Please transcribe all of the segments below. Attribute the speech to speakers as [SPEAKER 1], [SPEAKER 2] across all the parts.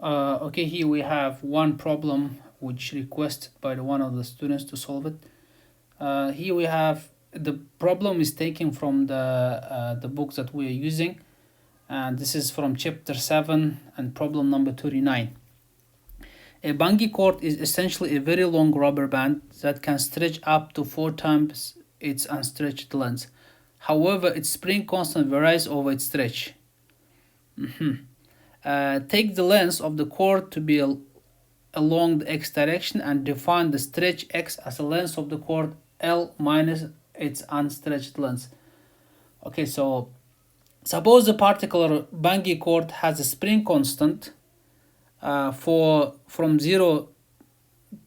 [SPEAKER 1] Okay, here we have one problem which requested by one of the students to solve it. Here we have the problem is taken from the book that we are using, and this is from chapter 7 and problem number 39. A bungee cord is essentially a very long rubber band that can stretch up to 4 times its unstretched length. However, its spring constant varies over its stretch. Take the length of the cord to be along the x direction and define the stretch x as the length of the cord L minus its unstretched length. Okay, so suppose the particular bungee cord has a spring constant from 0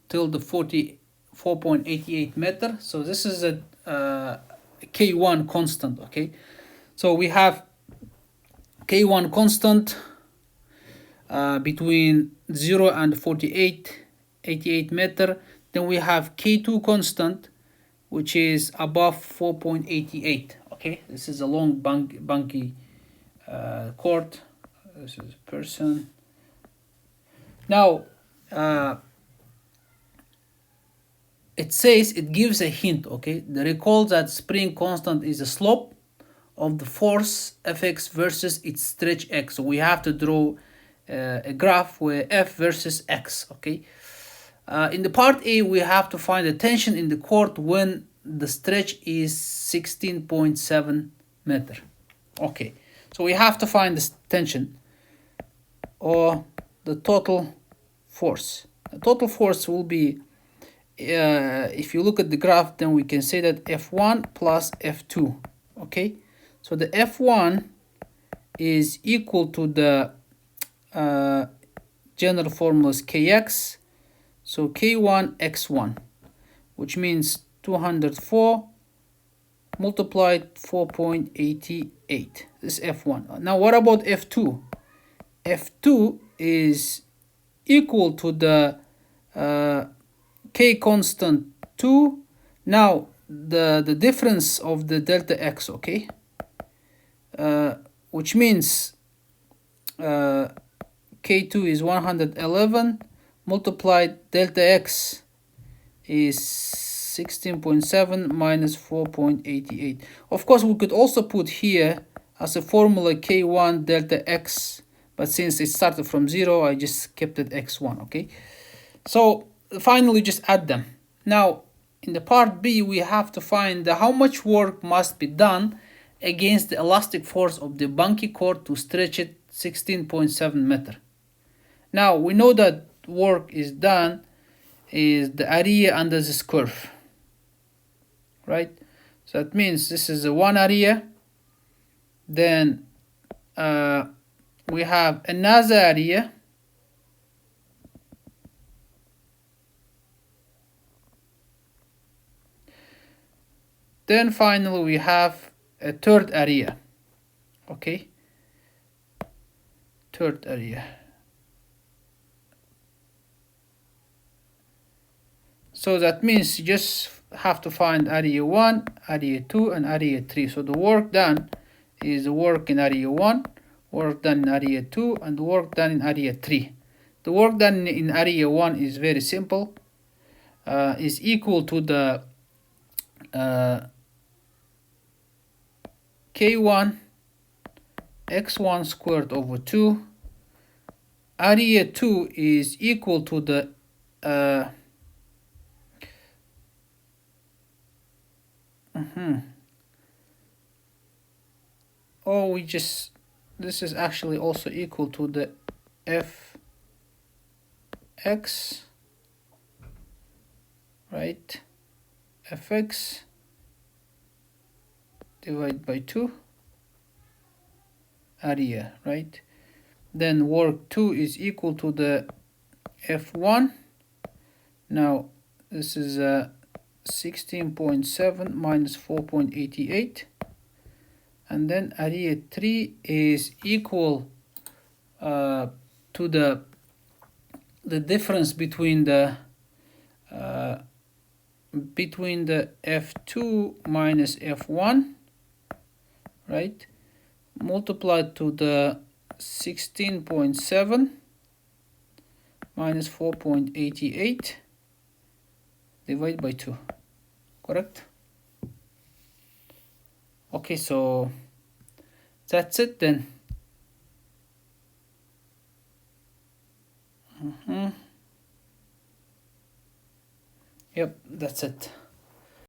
[SPEAKER 1] till the 44.88 meter. So this is a K1 constant. Okay, so we have K1 constant between 0 and 88 meter. Then we have K2 constant, which is above 4.88. Okay, this is a long bungee cord. This is a person. Now, it says, it gives a hint. Okay, recall that spring constant is a slope of the force Fx versus its stretch x. So we have to draw a graph where F versus X. Okay. In the part A, we have to find the tension in the cord when the stretch is 16.7 meter. Okay, so we have to find the tension or the total force. The total force will be, if you look at the graph, then we can say that F1 plus F2. Okay, so the F1 is equal to the general formula is Kx, so K1 x1, which means 204 multiplied 4.88. This is F1. Now what about F2? F2 is equal to the K constant 2. Now the difference of the delta x, okay, which means K2 is 111 multiplied delta x is 16.7 minus 4.88. Of course, we could also put here as a formula K1 delta x, but since it started from 0, I just kept it x1. Okay, so finally just add them. Now in the part B, we have to find how much work must be done against the elastic force of the bungee cord to stretch it 16.7 meter. Now we know that work is done is the area under this curve, right? So that means this is the one area, then we have another area, then finally we have a third area. Okay, third area. So that means you just have to find area 1, area 2, and area 3. So the work done is the work in area 1, work done in area 2, and the work done in area 3. The work done in area 1 is very simple, is equal to the K1 x1 squared over 2. Area 2 is equal to the this is actually also equal to the Fx, right? Fx divided by 2 area, right? Then work 2 is equal to the F1. Now this is 16.7 minus 4.88, and then area 3 is equal to the difference between the F2 minus F1, right, multiplied to the 16.7 minus 4.88 divided by 2. Correct? Okay, so that's it then. Yep, that's it.